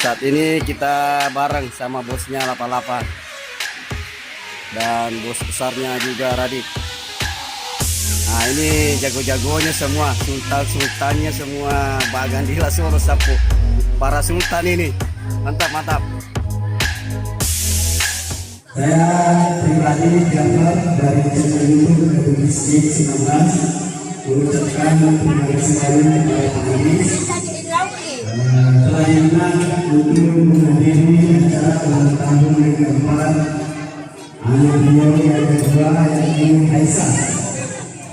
Saat ini kita bareng sama bosnya Lapa-Lapa dan bos besarnya juga Radit. Nah ini jago-jagonya semua, sultan-sultannya semua, Bagandila Solo Sapu. Para sultan ini, mantap. Saya pribadi gambar dari channel YouTube Republik 19 mengucapkan terima kasih banyak kepada Pak Adis telah diundang untuk menghadiri acara ulang tahun yang keempat anak beliau yang kedua yaitu Aisyah.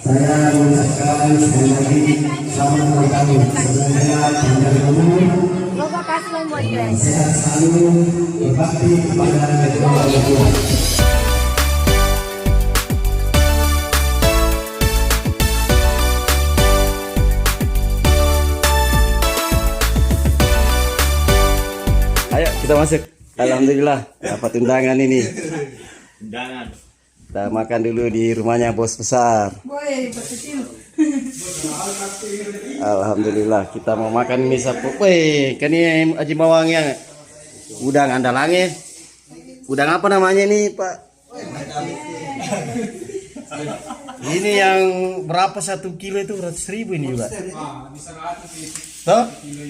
Saya mengucapkan sekali lagi selamat ulang tahun. Semoga panjang umur, sehat selalu, berbakti kepada kedua orang tua. Ayo kita masuk. Alhamdulillah dapat undangan ini. Undangan. Kita makan dulu di rumahnya bos besar. Alhamdulillah kita mau makan mie sapu. Wih, kan ini Aji Mawangnya. Udang andalannya. Udang apa namanya nih, Pak? Ini yang berapa 1 kilo itu 100.000 ini juga. Toh?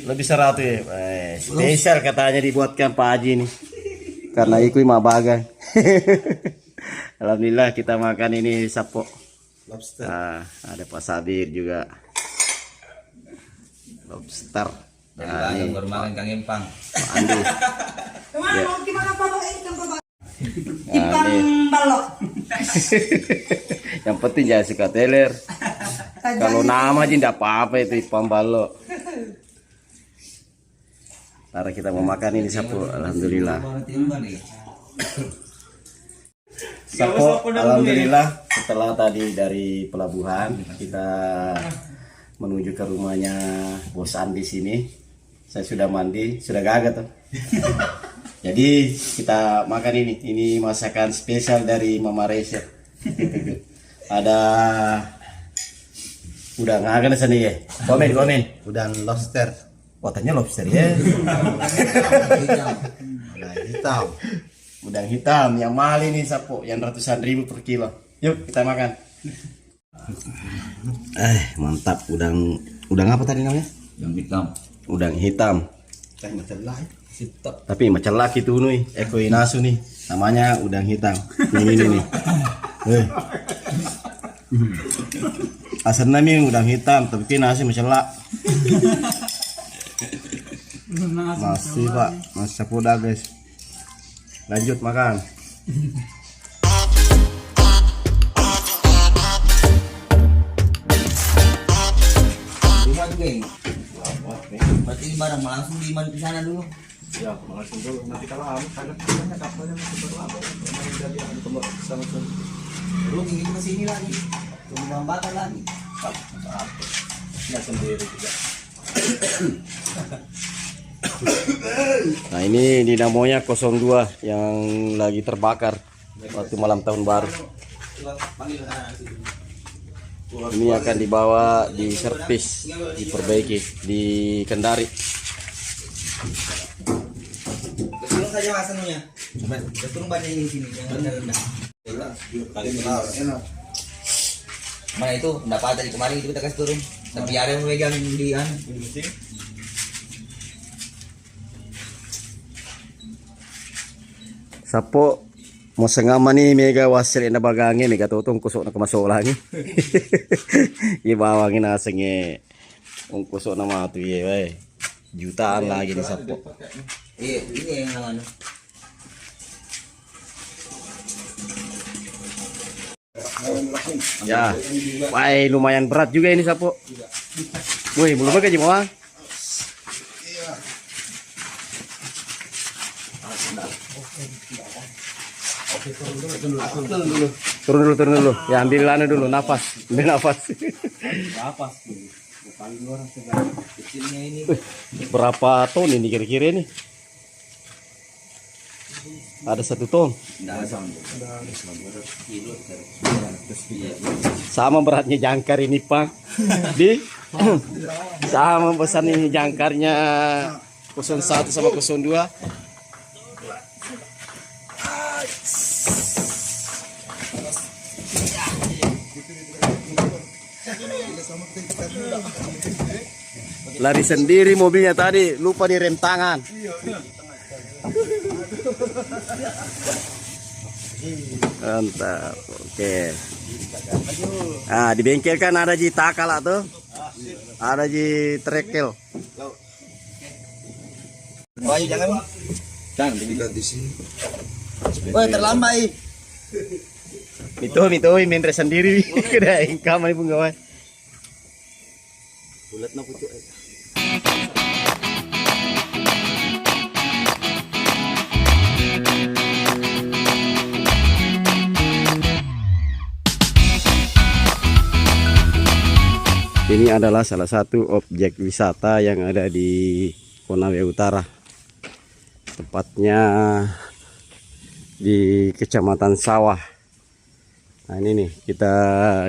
Lebih 100 ya. Spesial katanya dibuatkan Pak Haji nih. Karena ikut mah bagang. Alhamdulillah kita makan ini sapo. Lobster. Nah, ada Pak Sabir juga. Lobster. Nah, ini baru makan Kang Empang. Pak Andi. Kemana mau gimana Pak ikan Pak? Nah, Ikan ini. balok. Yang penting jangan suka teler. Kalau nama aja tidak apa-apa itu ikan balok. Ntar kita mau makan ini sapo. Alhamdulillah. Sapo, alhamdulillah setelah tadi dari pelabuhan kita menuju ke rumahnya Bos Andi sini. Saya sudah mandi, sudah gagal tuh. Jadi kita makan ini masakan spesial dari Mama Resya. Ada udang ngagan sana ya. Komen. Udang lobster. Potanya lobster ya. Hitam. Udang hitam yang mahal ini sapo, yang ratusan ribu per kilo. Yuk kita makan. Mantap udang apa tadi namanya? Yang hitam. Udang hitam. Tapi macam laki tuh nih, eko inasu nih. Namanya udang hitam. Ini nih. Asalnya nih udang hitam, tapi nasi macam lak. Masih Pak, masih sapo dah guys. Lanjut makan. Rumah juga ini. Berarti ini barang langsung diman di sana dulu. Ya, langsung dulu. Nanti kalau habis ada kapalnya masih berlapar. Jadi ada tempat sama sama. Lu ingin ke sini lagi. Tunggu bakar lagi. Ya sendiri juga. Nah ini dinamonya 02 yang lagi terbakar waktu malam tahun baru. Ini akan dibawa di servis, diperbaiki di Kendari. Keturun saja mas anunya. Keturun banyak ini sini yang rendah. Mana itu pendapat dari kemarin itu kita kasih turun. Tapi ada yang megang di Sapo mau sengama nih mega wasil na bagangin mega tutong kusok na kemasok lagi. Ibawangin asingnya kusok na matu ya, jutaan lagi nih sapo. Iya, ini yang anu. Ya, wah lumayan berat juga ini sapo. Woi belum aja mau. Turun dulu. Ya ambil dulu nafas. Ambil nafas. Kecilnya ini. Berapa ton ini kira-kira ini? Ada 1 ton. Sama beratnya jangkar ini Pak. Sama besar ini jangkarnya 01 sama 02. Lari sendiri mobilnya tadi, lupa direm tangan. Mantap, oke. Ah, di bengkel kan ada ji takala tuh, ada ji trekel. Oh, jangan. Jangan diganti sini. Woi, terlambat. Mito, mindre sendiri. Kena ingkam ini pun kawan. Bulat na pucuk. Ini adalah salah satu objek wisata yang ada di Konawe Utara. Tepatnya di Kecamatan Sawah. Nah, ini nih, kita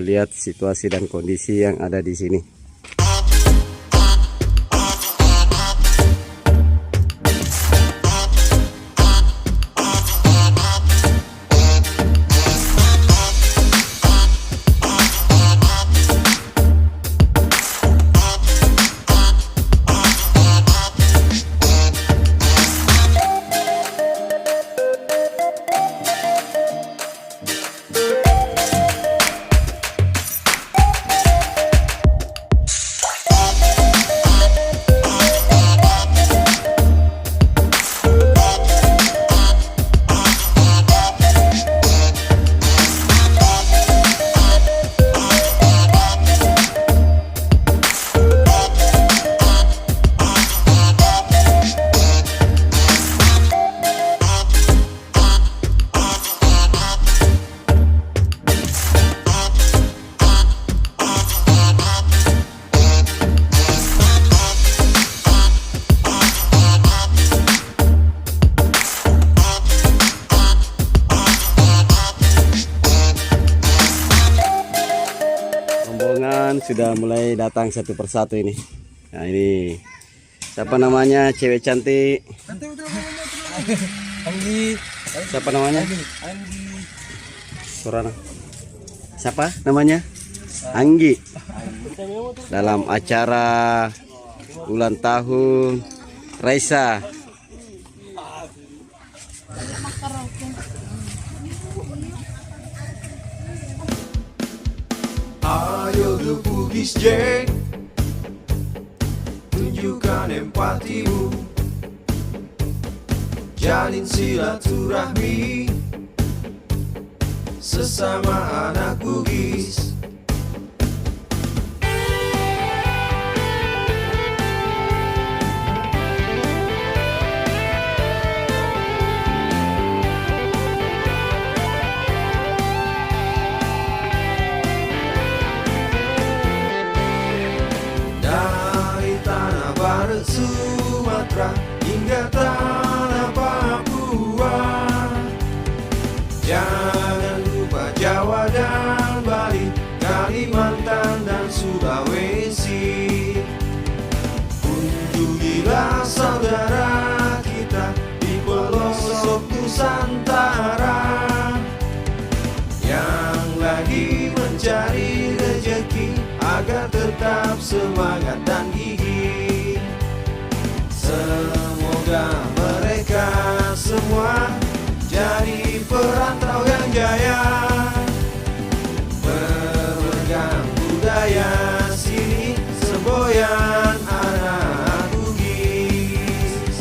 lihat situasi dan kondisi yang ada di sini. Sudah mulai datang satu persatu ini. Nah, ini siapa namanya, cewek cantik? Anggi. Siapa namanya? Anggi. Surana. Siapa namanya? Anggi. Dalam acara ulang tahun Raisa. Ayo The Bugis Gang, tunjukkan empatimu, jalin silaturahmi sesama anak Bugis. Sumatera hingga tanah Papua, jangan lupa Jawa dan Bali, Kalimantan dan Sulawesi. Kunjungilah saudara kita di pelosok Nusantara yang lagi mencari rezeki agar tetap semangat dan gigih. Semoga mereka semua jadi perantau yang jaya, berpegang budaya sini semboyan anak Bugis.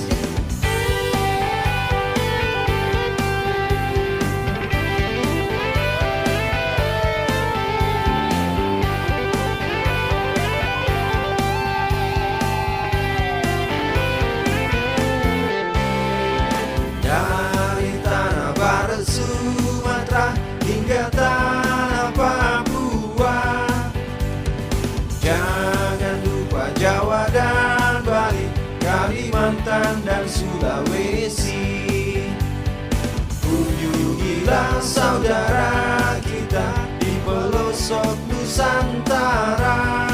Dari tanah barat Sumatera hingga tanah Papua, jangan lupa Jawa dan Bali, Kalimantan dan Sulawesi. Kunjungilah saudara kita di pelosok Nusantara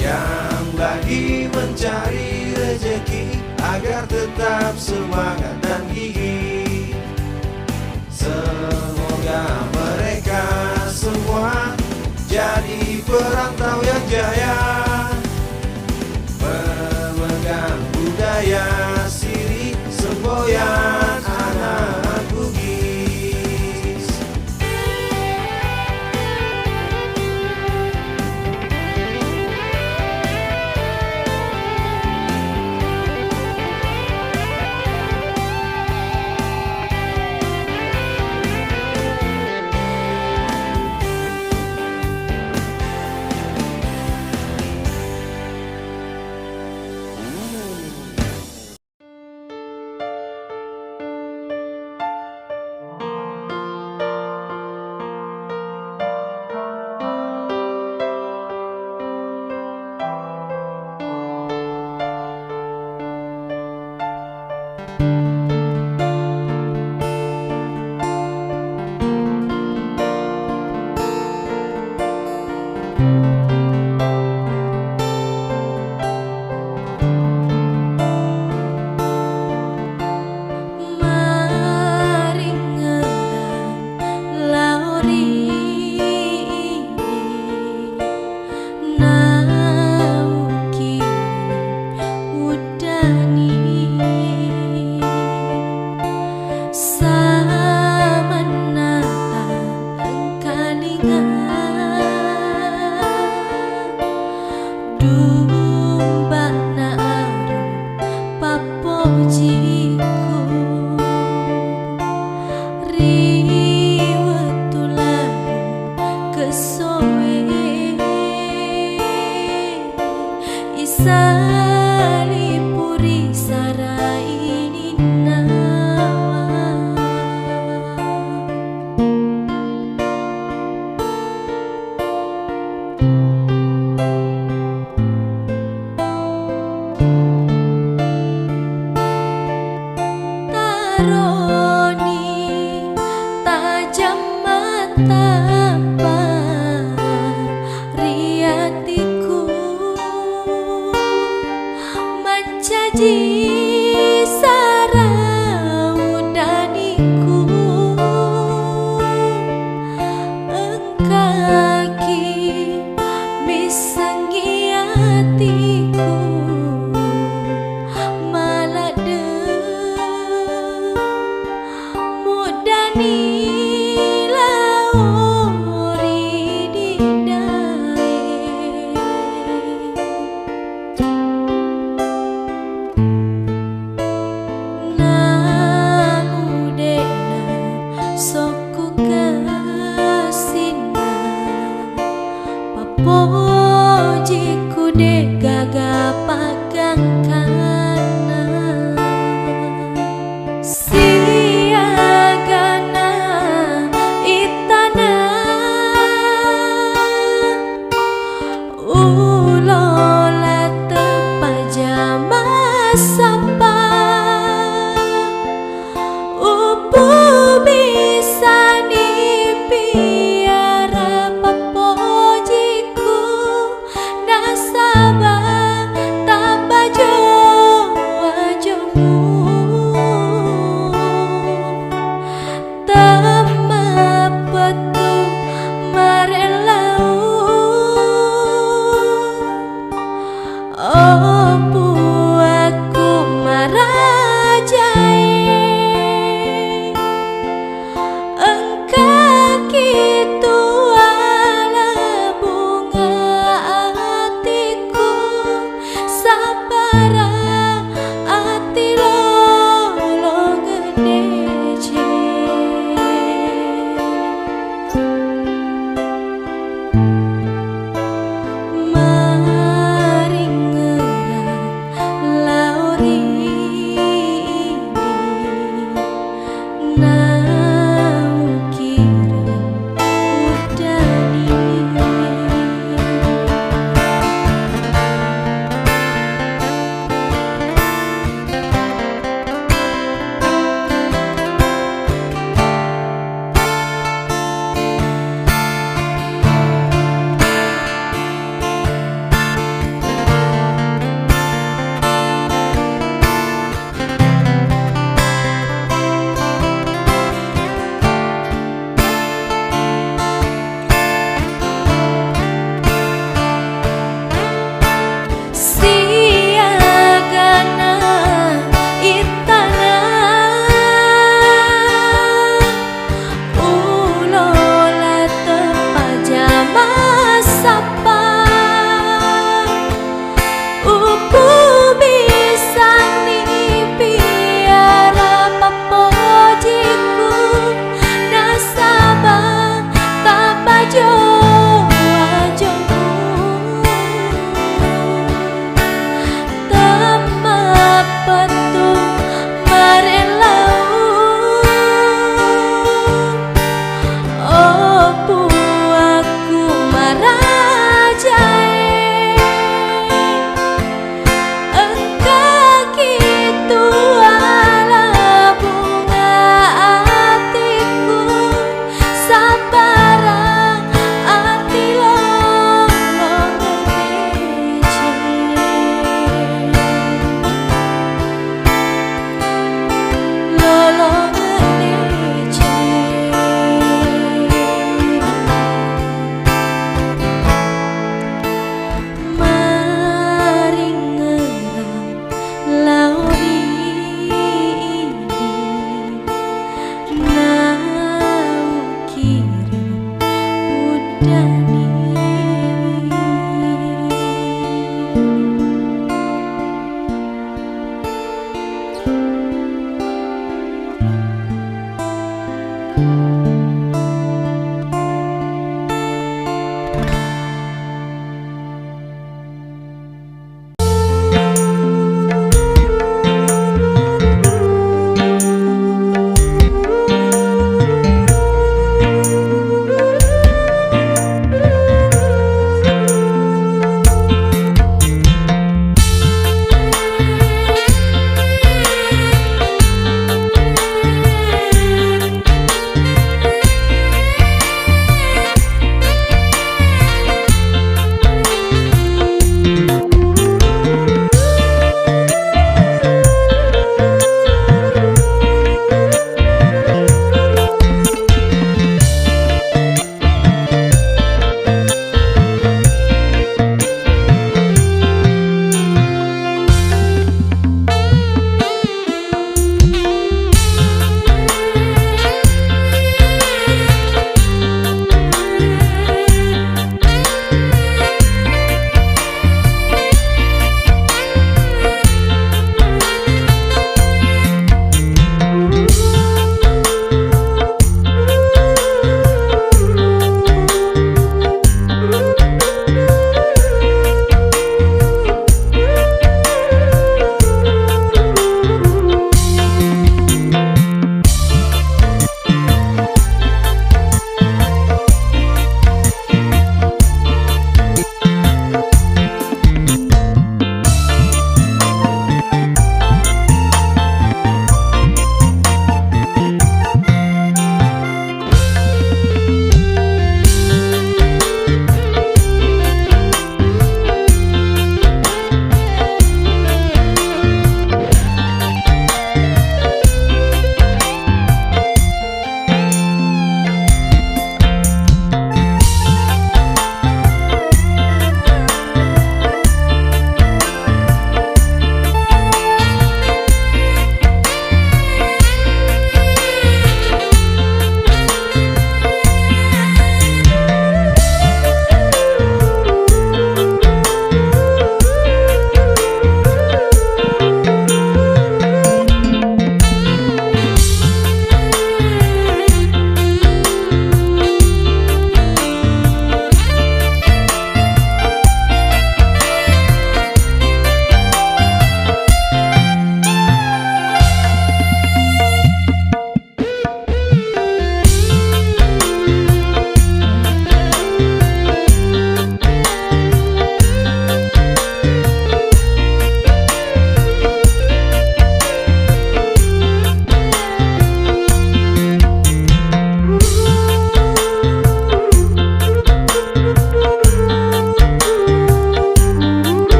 yang lagi mencari rezeki rezeki agar tetap semangat dan gigih. Semoga mereka semua jadi perantau yang jaya, memegang budaya siri semboyan anak Bugis. Para